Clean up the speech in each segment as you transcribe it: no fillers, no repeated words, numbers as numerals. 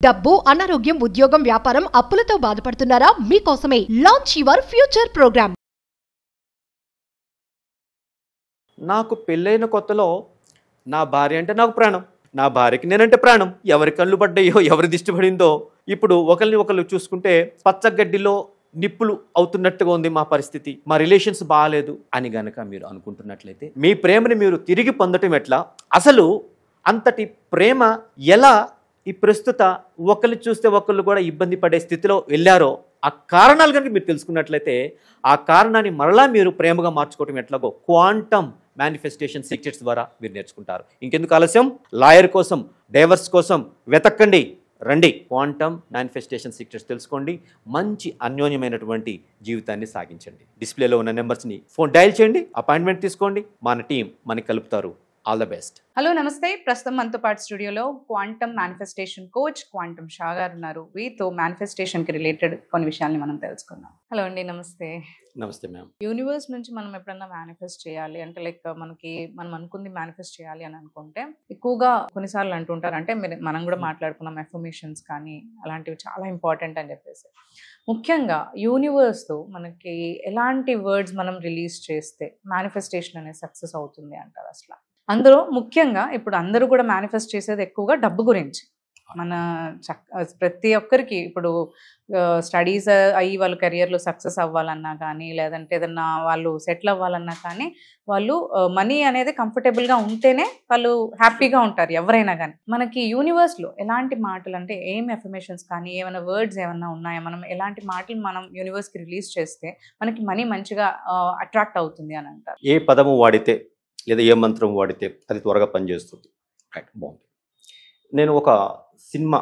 డబ్బు, అనారోగ్యం, ఉద్యోగం, వ్యాపారం, అప్పులతో బాధపడుతున్నారా? మీకోసమే లాంచ్ యువర్ ఫ్యూచర్ ప్రోగ్రామ్. నాకు పెళ్ళైన కొత్తలో నా భార్య అంటే నాకు ప్రాణం, నా భార్యకి నేనంటే ప్రాణం. ఎవరి కళ్ళు పడ్డాయో, ఎవరి దిష్టి పడిందో, ఇప్పుడు ఒకరిని ఒకరు చూసుకుంటే పచ్చగడ్డిలో నిప్పులు అవుతున్నట్టుగా ఉంది మా పరిస్థితి, మా రిలేషన్స్ బాగాలేదు అని గనక మీరు అనుకుంటున్నట్లయితే మీ ప్రేమని మీరు తిరిగి పొందటం ఎట్లా, అసలు అంతటి ప్రేమ ఎలా ఈ ప్రస్తుత ఒకళ్ళు చూస్తే ఒకళ్ళు కూడా ఇబ్బంది పడే స్థితిలో వెళ్ళారో ఆ కారణాలు కనుక మీరు తెలుసుకున్నట్లయితే ఆ కారణాన్ని మరలా మీరు ప్రేమగా మార్చుకోవటం ఎట్లాగో క్వాంటమ్ మేనిఫెస్టేషన్ సీక్రెట్స్ ద్వారా మీరు నేర్చుకుంటారు. ఇంకెందుకు ఆలస్యం, లాయర్ కోసం, డైవర్స్ కోసం వెతకండి, రండి. క్వాంటమ్ మేనిఫెస్టేషన్ సీక్రెట్స్ తెలుసుకోండి, మంచి అన్యోన్యమైనటువంటి జీవితాన్ని సాగించండి. డిస్ప్లేలో ఉన్న నెంబర్స్ని ఫోన్ డయల్ చేయండి, అపాయింట్మెంట్ తీసుకోండి, మన టీం మనకి కలుపుతారు. All the best. హలో నమస్తే. ప్రస్తుతం మనతో పాటు స్టూడియోలో quantum manifestation coach quantum Shah గారు ఉన్నారు. వీతో మేనిఫెస్టేషన్కి రిలేటెడ్ కొన్ని విషయాల్ని మనం తెలుసుకుందాం. హలో అండి, నమస్తే. నమస్తే మ్యామ్. యూనివర్స్ నుంచి మనం ఎప్పుడన్నా మేనిఫెస్ట్ చేయాలి అంటే లైక్ మనం అనుకుంది మేనిఫెస్ట్ చేయాలి అని అనుకుంటే ఎక్కువగా కొన్నిసార్లు అంటుంటారు, అంటే మనం కూడా మాట్లాడుకున్నాం ఎఫర్మేషన్స్ కానీ అలాంటివి చాలా ఇంపార్టెంట్ అని చెప్పేసి. ముఖ్యంగా యూనివర్స్తో మనకి ఎలాంటి వర్డ్స్ మనం రిలీజ్ చేస్తే మేనిఫెస్టేషన్ అనేది సక్సెస్ అవుతుంది అంటారు? అసలు అందులో ముఖ్యంగా ఇప్పుడు అందరూ కూడా మేనిఫెస్ట్ చేసేది ఎక్కువగా డబ్బు గురించి. మన ప్రతి ఒక్కరికి ఇప్పుడు స్టడీస్ అయ్యి వాళ్ళు కెరియర్లో సక్సెస్ అవ్వాలన్నా కానీ, లేదంటే ఏదన్నా వాళ్ళు సెటిల్ అవ్వాలన్నా కానీ, వాళ్ళు మనీ అనేది కంఫర్టబుల్గా ఉంటేనే వాళ్ళు హ్యాపీగా ఉంటారు ఎవరైనా కానీ. మనకి యూనివర్స్లో ఎలాంటి మాటలు, అంటే ఏం ఎఫర్మేషన్స్ కానీ ఏమైనా వర్డ్స్ ఏమన్నా ఉన్నాయా, మనం ఎలాంటి మాటలు మనం యూనివర్స్కి రిలీజ్ చేస్తే మనకి మనీ మంచిగా అట్రాక్ట్ అవుతుంది అని అంటారు? ఏ పదము వాడితే లేదా ఏ మంత్రం వాడితే అది త్వరగా పనిచేస్తుంది. రైట్, బాగుంది. నేను ఒక సినిమా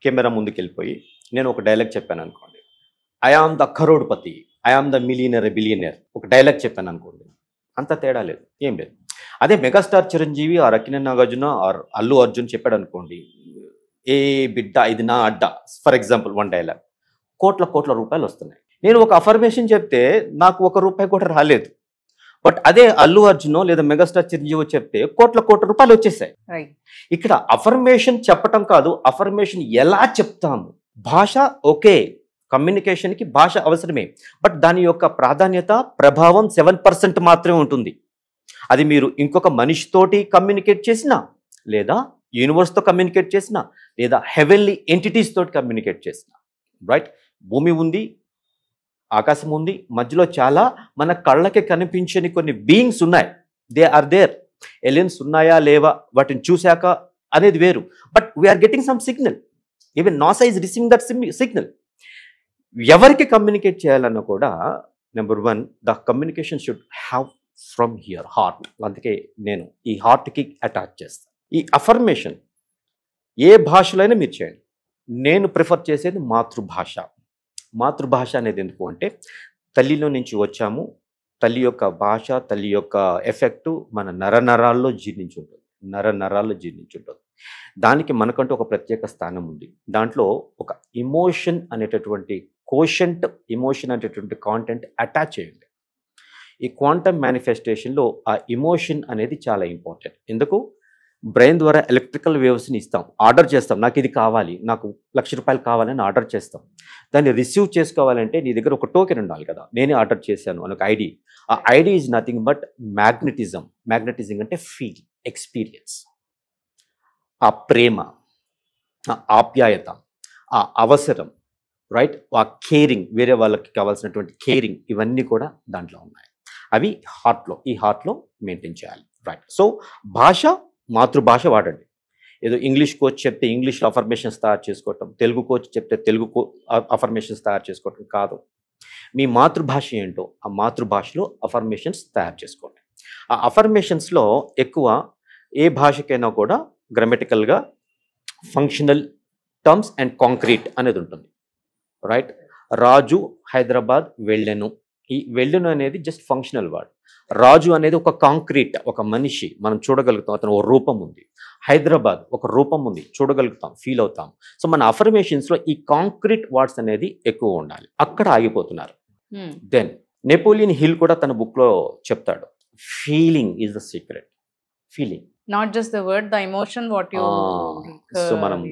కెమెరా ముందుకు వెళ్ళిపోయి నేను ఒక డైలాగ్ చెప్పాను అనుకోండి, I am the crorepati, I am the millionaire billionaire, ఒక డైలాగ్ చెప్పాను అనుకోండి, అంత తేడా లేదు, ఏం లేదు. అదే megastar Chiranjeevi or Akkineni Nagarjuna or Allu Arjun చెప్పాడు అనుకోండి, ఏ బిడ్డ ఇది నా అడ్డ, ఫర్ ఎగ్జాంపుల్ వన్ డైలాగ్, కోట్ల రూపాయలు వస్తున్నాయి. నేను ఒక అఫర్మేషన్ చెప్తే నాకు ₹1 కూడా రాలేదు. బట్ అదే అల్లు అర్జునో లేదా మెగాస్టార్ చిరంజీవి చెప్తే కోట్ల రూపాయలు వచ్చేసాయి. ఇక్కడ అఫర్మేషన్ చెప్పటం కాదు, అఫర్మేషన్ ఎలా చెప్తాము. భాష ఓకే, కమ్యూనికేషన్కి భాష అవసరమే, బట్ దాని యొక్క ప్రాధాన్యత ప్రభావం 7% మాత్రమే ఉంటుంది. అది మీరు ఇంకొక మనిషితోటి కమ్యూనికేట్ చేసినా, లేదా యూనివర్స్తో కమ్యూనికేట్ చేసినా, లేదా హెవెన్లీ ఎంటిటీస్ తోటి కమ్యూనికేట్ చేసినా. రైట్, భూమి ఉంది, ఆకాశం ఉంది, మధ్యలో చాలా మన కళ్ళకి కనిపించని కొన్ని బీయింగ్స్ ఉన్నాయి. They are there. ఎలియన్స్ ఉన్నాయా లేవా వాటిని చూశాక అనేది వేరు, but we are getting some signal. Even NASA is receiving that signal. ఎవరికి కమ్యూనికేట్ చేయాలన్నా కూడా number 1 the communication should have from here heart. అందుకే నేను ఈ హార్ట్కి అటాచ్ చేస్తాను. ఈ అఫర్మేషన్ ఏ భాషలో మీరు చేయండి, నేను ప్రిఫర్ చేసేది మాతృభాష. మాతృభాష అనేది ఎందుకు అంటే తల్లిలో నుంచి వచ్చాము, తల్లి యొక్క భాష, తల్లి యొక్క ఎఫెక్టు మన నరనరాల్లో జీర్ణించి ఉంటుంది. దానికి మనకంటూ ఒక ప్రత్యేక స్థానం ఉంది. దాంట్లో ఒక ఎమోషన్ అనేటటువంటి కోషంట్, ఎమోషన్ అనేటటువంటి కాంటెంట్ అటాచ్ చేయండి. ఈ క్వాంటమ్ మేనిఫెస్టేషన్లో ఆ ఎమోషన్ అనేది చాలా ఇంపార్టెంట్. ఎందుకు? బ్రెయిన్ ద్వారా ఎలక్ట్రికల్ వేవ్స్ని ఇస్తాం, ఆర్డర్ చేస్తాం, నాకు ఇది కావాలి, నాకు ₹1,00,000 కావాలని ఆర్డర్ చేస్తాం. దాన్ని రిసీవ్ చేసుకోవాలంటే నీ దగ్గర ఒక టోకెన్ ఉండాలి కదా, నేనే ఆర్డర్ చేశాను అని ఒక ఐడి. ఆ ID is nothing but magnetism. Magnetism అంటే ఫీల్, ఎక్స్పీరియన్స్, ఆ ప్రేమ, ఆ ఆప్యాయత, ఆ అవసరం, రైట్, ఆ కేరింగ్, వేరే వాళ్ళకి కావాల్సినటువంటి కేరింగ్, ఇవన్నీ కూడా దాంట్లో ఉన్నాయి. అవి ఈ హార్ట్లో మెయింటైన్ చేయాలి. రైట్, సో భాష, మాతృభాష వాడండి. ఏదో ఇంగ్లీష్ కోచ్ చెప్తే ఇంగ్లీష్లో అఫర్మేషన్స్ తయారు చేసుకోవటం, తెలుగు కోచ్ చెప్తే తెలుగు అఫర్మేషన్స్ తయారు చేసుకోవటం కాదు. మీ మాతృభాష ఏంటో ఆ మాతృభాషలో అఫర్మేషన్స్ తయారు చేసుకోండి. ఆ అఫర్మేషన్స్లో ఎక్కువ ఏ భాషకైనా కూడా గ్రామటికల్గా ఫంక్షనల్ టర్మ్స్ అండ్ కాంక్రీట్ అనేది ఉంటుంది. రైట్, రాజు హైదరాబాద్ వెళ్ళెను. ఈ వెళ్ళెను అనేది జస్ట్ ఫంక్షనల్ వర్డ్. రాజు అనేది ఒక కాంక్రీట్, ఒక మనిషి, మనం చూడగలుగుతాం, అతను ఒక రూపం ఉంది. హైదరాబాద్ ఒక రూపం ఉంది, చూడగలుగుతాం, ఫీల్ అవుతాం. సో మన అఫర్మేషన్స్లో ఈ కాంక్రీట్ వర్డ్స్ అనేది ఎక్కువ ఉండాలి. అక్కడ ఆగిపోతున్నారు. దెన్ నెపోలియన్ హిల్ కూడా తన బుక్లో చెప్తాడు, feeling is the secret. Feeling, not just the word, the emotion what you. So మనం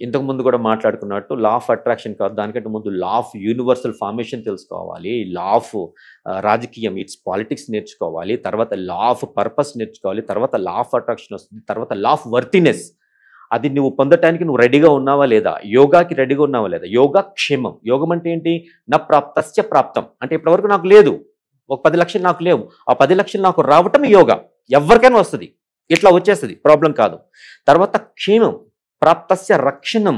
ఇంతకు ముందు కూడా మాట్లాడుకున్నట్టు లా ఆఫ్ అట్రాక్షన్ కాదు, దానికంటే ముందు లా ఆఫ్ యూనివర్సల్ ఫార్మేషన్ తెలుసుకోవాలి, లా ఆఫ్ రాజకీయం ఇట్స్ పాలిటిక్స్ నేర్చుకోవాలి, తర్వాత లా ఆఫ్ పర్పస్ నేర్చుకోవాలి, తర్వాత లా ఆఫ్ అట్రాక్షన్ వస్తుంది, తర్వాత లా ఆఫ్ వర్తినెస్. అది నువ్వు పొందటానికి నువ్వు రెడీగా ఉన్నావా లేదా, యోగాకి రెడీగా ఉన్నావా లేదా. యోగా క్షేమం. యోగం అంటే ఏంటి? నా ప్రాప్తస్య ప్రాప్తం అంటే ఇప్పటివరకు నాకు లేదు, ఒక 10 లక్షలు నాకు లేవు, ఆ 10 లక్షలు నాకు రావటం యోగా. ఎవరికైనా వస్తుంది, ఇట్లా వచ్చేస్తుంది, ప్రాబ్లం కాదు. తర్వాత క్షేమం, ప్రాప్తస్య రక్షణం.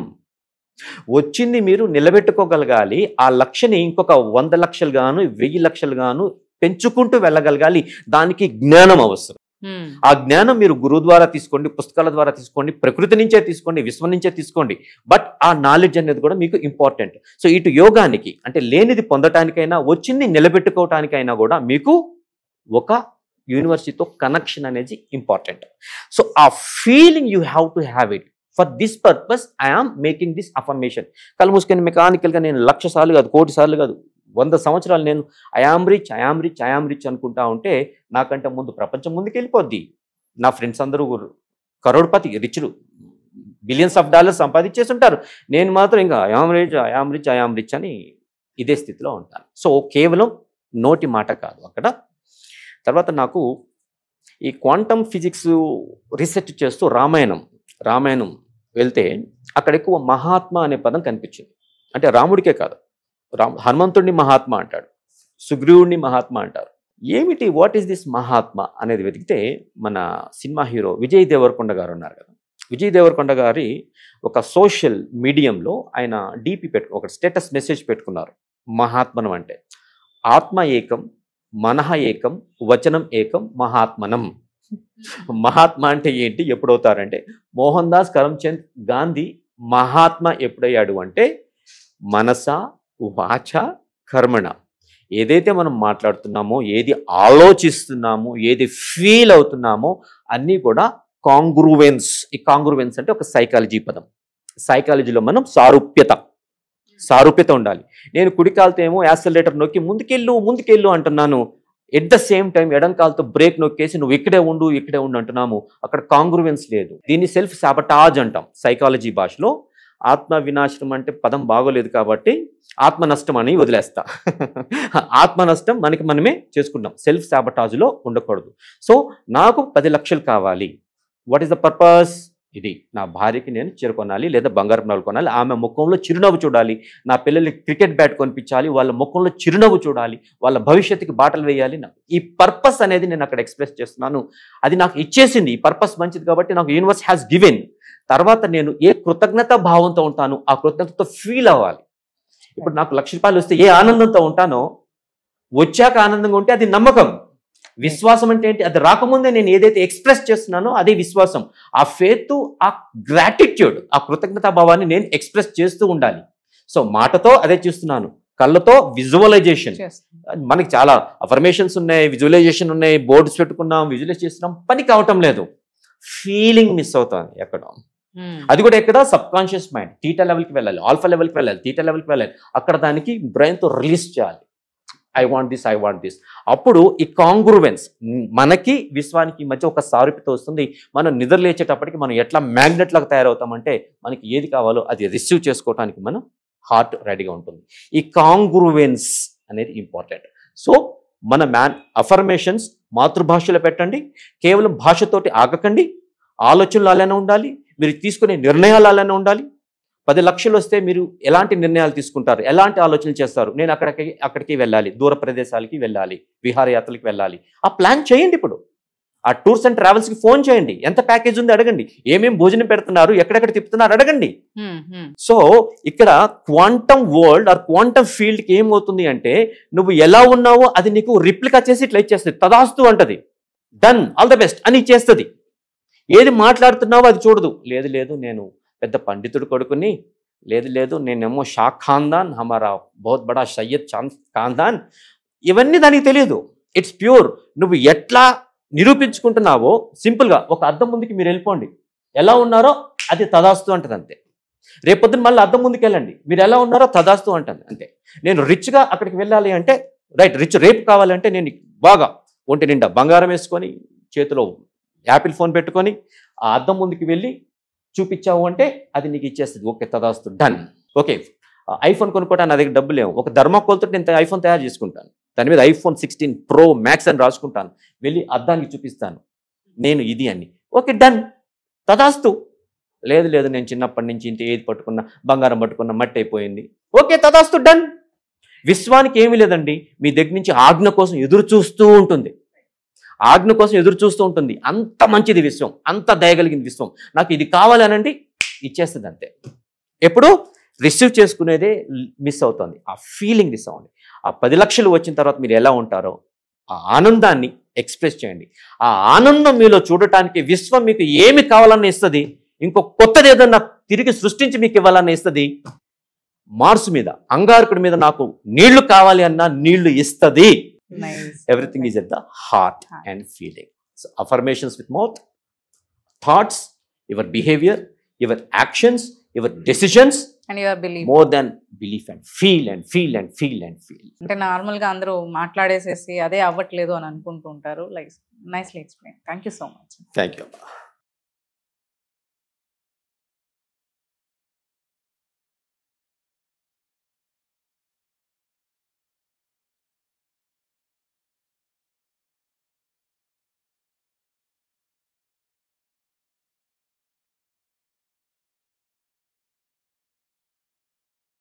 వచ్చింది మీరు నిలబెట్టుకోగలగాలి, ఆ లక్ష్యని ఇంకొక 100 లక్షలు గాను 1000 లక్షలు గాను పెంచుకుంటూ వెళ్ళగలగాలి. దానికి జ్ఞానం అవసరం. ఆ జ్ఞానం మీరు గురువు ద్వారా తీసుకోండి, పుస్తకాల ద్వారా తీసుకోండి, ప్రకృతి నుంచే తీసుకోండి, విశ్వం నుంచే తీసుకోండి. బట్ ఆ నాలెడ్జ్ అనేది కూడా మీకు ఇంపార్టెంట్. సో ఇటు యోగానికి అంటే లేనిది పొందటానికైనా వచ్చింది నిలబెట్టుకోవటానికైనా కూడా మీకు ఒక యూనివర్సిటీతో కనెక్షన్ అనేది ఇంపార్టెంట్. సో ఆ feeling you have to have it. For this purpose I am making this affirmation. కళ్ళు మూసుకొని మెకానికల్గా నేను 1,00,000 సార్లు కాదు, 1,00,00,000 సార్లు కాదు, 100 సంవత్సరాలు నేను I am rich I am rich I am rich అనుకుంటా ఉంటే నాకంటే ముందు ప్రపంచం ముందుకు వెళ్ళిపోద్ది. నా ఫ్రెండ్స్ అందరూ కరోడ్పతి రిచ్లు, బిలియన్స్ ఆఫ్ డాలర్స్ సంపాదించేసి ఉంటారు. నేను మాత్రం ఇంకా I am rich I am rich I am rich అని ఇదే స్థితిలో ఉంటాను. సో కేవలం నోటి మాట కాదు అక్కడ. తర్వాత నాకు ఈ క్వాంటమ్ ఫిజిక్స్ రీసెర్చ్ చేస్తూ రామాయణం వెళ్తే అక్కడ ఎక్కువ మహాత్మా అనే పదం కనిపించింది. అంటే రాముడికే కాదు, హనుమంతుడిని మహాత్మా అంటాడు, సుగ్రీవుడిని మహాత్మా అంటారు. ఏమిటి, వాట్ ఈస్ దిస్ మహాత్మా అనేది వెతికితే మన సినిమా హీరో విజయ్ దేవరకొండ గారు ఉన్నారు కదా. విజయ్ దేవరకొండ గారి ఒక సోషల్ మీడియంలో ఆయన డీపీ ఒక స్టేటస్ మెసేజ్ పెట్టుకున్నారు. మహాత్మనం అంటే ఆత్మ ఏకం, మనః ఏకం, వచనం ఏకం, మహాత్మనం. మహాత్మా అంటే ఏంటి, ఎప్పుడవుతారంటే మోహన్ దాస్ కరమ్చంద్ గాంధీ మహాత్మా ఎప్పుడయ్యాడు అంటే మనస వాచ కర్మణ. ఏదైతే మనం మాట్లాడుతున్నామో, ఏది ఆలోచిస్తున్నామో, ఏది ఫీల్ అవుతున్నామో అన్నీ కూడా కాంగ్రూవెన్స్. ఈ కాంగ్రూవెన్స్ అంటే ఒక సైకాలజీ పదం. సైకాలజీలో మనం సారూప్యత ఉండాలి. నేను కుడి కాలుతో ఏమో యాక్సిలరేటర్ నొక్కి ముందుకెళ్ళు అంటున్నాను, ఎట్ ద సేమ్ టైం ఎడం కాలుతో బ్రేక్ నొక్కేసి నువ్వు ఇక్కడే ఉండు అంటున్నాము. అక్కడ కాంగ్రూవెన్స్ లేదు. దీన్ని సెల్ఫ్ సాబటాజ్ అంటాం సైకాలజీ భాషలో. ఆత్మ వినాశనం అంటే పదం బాగోలేదు కాబట్టి ఆత్మ నష్టం అని వదిలేస్తా. ఆత్మ నష్టం మనమే చేసుకుంటాం, సెల్ఫ్ సాబటాజ్లో ఉండకూడదు. సో నాకు 10 లక్షలు కావాలి. What is the purpose? ఇది నా భార్యకి నేను చీర కొనాలి, లేదా బంగారం నగలు కొనాలి, ఆమె ముఖంలో చిరునవ్వు చూడాలి, నా పిల్లలకి క్రికెట్ బ్యాట్ కొనిపించాలి, వాళ్ళ ముఖంలో చిరునవ్వు చూడాలి, వాళ్ళ భవిష్యత్తుకి బాటలు వేయాలి. ఈ పర్పస్ అనేది నేను అక్కడ ఎక్స్ప్రెస్ చేస్తున్నాను. అది నాకు ఇచ్చేసింది. ఈ పర్పస్ మంచిది కాబట్టి నాకు యూనివర్స్ హ్యాస్ గివెన్. తర్వాత నేను ఏ కృతజ్ఞత భావంతో ఉంటాను, ఆ కృతజ్ఞతతో ఫీల్ అవ్వాలి. ఇప్పుడు నాకు 1,00,000 రూపాయలు వస్తే ఏ ఆనందంతో ఉంటానో, వచ్చాక ఆనందంగా ఉంటే అది నమ్మకం. విశ్వాసం అంటే ఏంటి? అది రాకముందే నేను ఏదైతే ఎక్స్ప్రెస్ చేస్తున్నానో అదే విశ్వాసం. ఆ ఫేత్, ఆ గ్రాటిట్యూడ్, ఆ కృతజ్ఞతా భావాన్ని నేను ఎక్స్ప్రెస్ చేస్తూ ఉండాలి. సో మాటతో అదే చూస్తున్నాను, కళ్ళతో విజువలైజేషన్. మనకి చాలా అఫర్మేషన్స్ ఉన్నాయి, విజువలైజేషన్ ఉన్నాయి, బోర్డ్స్ పెట్టుకున్నాం, విజువలైజ్ చేస్తున్నాం, పని కావటం లేదు. ఫీలింగ్ మిస్ అవుతాను ఎక్కడ. అది కూడా ఎక్కడ? Sub conscious mind. టీటా లెవెల్కి వెళ్ళాలి, ఆల్ఫా లెవెల్కి వెళ్ళాలి, థీటా లెవెల్కి వెళ్ళాలి. అక్కడ దానికి బ్రెయిన్తో రిలీజ్ చేయాలి. I want this. అప్పుడు ఈ కాంగ్రూవెన్స్, మనకి విశ్వానికి మధ్య ఒక సారూప్యత వస్తుంది. మనం నిద్ర లేచేటప్పటికి మనం ఎట్లా మ్యాగ్నెట్ లాగా తయారవుతామంటే మనకి ఏది కావాలో అది రిసీవ్ చేసుకోవడానికి మనం హార్ట్ రెడీగా ఉంటుంది. ఈ కాంగ్రూవెన్స్ అనేది ఇంపార్టెంట్. సో మన అఫర్మేషన్స్ మాతృభాషలో పెట్టండి. కేవలం భాషతోటి ఆగకండి. ఆలోచనలు అలానే ఉండాలి, మీరు తీసుకునే నిర్ణయాలు అలానే ఉండాలి. 10 లక్షలు వస్తే మీరు ఎలాంటి నిర్ణయాలు తీసుకుంటారు, ఎలాంటి ఆలోచనలు చేస్తారు? నేను అక్కడికి వెళ్ళాలి, దూర ప్రదేశాలకి వెళ్ళాలి, విహారయాత్రలకు వెళ్ళాలి. ఆ ప్లాన్ చేయండి. ఇప్పుడు ఆ టూర్స్ అండ్ ట్రావెల్స్కి ఫోన్ చేయండి, ఎంత ప్యాకేజ్ ఉంది అడగండి, ఏమేమి భోజనం పెడుతున్నారు, ఎక్కడెక్కడ తిప్పుతున్నారు అడగండి. సో ఇక్కడ క్వాంటమ్ వరల్డ్ ఆర్ క్వాంటమ్ ఫీల్డ్కి ఏమవుతుంది అంటే నువ్వు ఎలా ఉన్నావో అది నీకు రిప్లికా చేసి ఇట్లా ఇచ్చేస్తుంది. తదాస్తు అంటది, డన్, ఆల్ ద బెస్ట్ అని ఇచ్చేస్తుంది. ఏది మాట్లాడుతున్నావో అది చూడదు. లేదు నేను పెద్ద పండితుడు కొడుకుని, లేదు నేనేమో షా ఖాన్దాన్, హమారా బహుత్ బడా సయ్యద్ ఖాన్దాన్, ఇవన్నీ దానికి తెలియదు. It's pure. నువ్వు ఎట్లా నిరూపించుకుంటున్నావో సింపుల్గా ఒక అద్దం ముందుకి మీరు వెళ్ళిపోండి, ఎలా ఉన్నారో అది తదాస్తు అంటది అంతే. రేపొద్దున మళ్ళీ అద్దం ముందుకు వెళ్ళండి, మీరు ఎలా ఉన్నారో తదాస్తు అంటుంది అంతే. నేను రిచ్గా అక్కడికి వెళ్ళాలి అంటే రైట్, రిచ్ రేపు కావాలంటే నేను బాగా ఒంటి నిండా బంగారం వేసుకొని చేతిలో యాపిల్ ఫోన్ పెట్టుకొని ఆ అద్దం ముందుకు వెళ్ళి చూపించావు అంటే అది నీకు ఇచ్చేస్తుంది. ఓకే తదాస్తు డన్. ఓకే ఐఫోన్ కొనుక్కోవడానికి నా దగ్గర డబ్బులు లేవు, ఒక ధర్మాకోల్తో నేను ఐఫోన్ తయారు చేసుకుంటాను, దాని మీద iPhone 16 Pro Max అని రాసుకుంటాను, వెళ్ళి అద్దానికి చూపిస్తాను నేను ఇది అని. ఓకే డన్ తదాస్తు. లేదు లేదు నేను చిన్నప్పటి నుంచి ఇంత ఏది పట్టుకున్నా బంగారం పట్టుకున్నా మట్టి అయిపోయింది. ఓకే తదాస్తు డన్. విశ్వానికి ఏమీ లేదండి, మీ దగ్గర నుంచి ఆజ్ఞ కోసం ఎదురు చూస్తూ ఉంటుంది, ఆజ్ఞ కోసం ఎదురు చూస్తూ ఉంటుంది. అంత మంచిది విశ్వం, అంత దయగలిగింది విశ్వం. నాకు ఇది కావాలనండి ఇచ్చేస్తుంది అంతే. ఎప్పుడు రిసీవ్ చేసుకునేదే మిస్ అవుతుంది, ఆ ఫీలింగ్ మిస్ అవ్వండి. ఆ 10 లక్షలు వచ్చిన తర్వాత మీరు ఎలా ఉంటారో ఆ ఆనందాన్ని ఎక్స్ప్రెస్ చేయండి. ఆ ఆనందం మీలో చూడటానికి విశ్వం మీకు ఏమి కావాలన్న ఇస్తుంది, ఇంకో కొత్తది ఏదన్నా తిరిగి సృష్టించి మీకు ఇవ్వాలన్న ఇస్తుంది. మార్స్ మీద అంగారకుడి మీద నాకు నీళ్లు కావాలి అన్నా నీళ్లు ఇస్తుంది. Everything is at the heart and feeling. So affirmations with mouth, thoughts, your behavior, your actions, your decisions, and your belief. More than belief and feel and feel and feel and feel. అంటే normal గా అందరూ మాట్లాడేసేసి అదే అవ్వట్లేదు అని అనుకుంటూ ఉంటారు. Like nicely explain. Thank you so much. Thank you.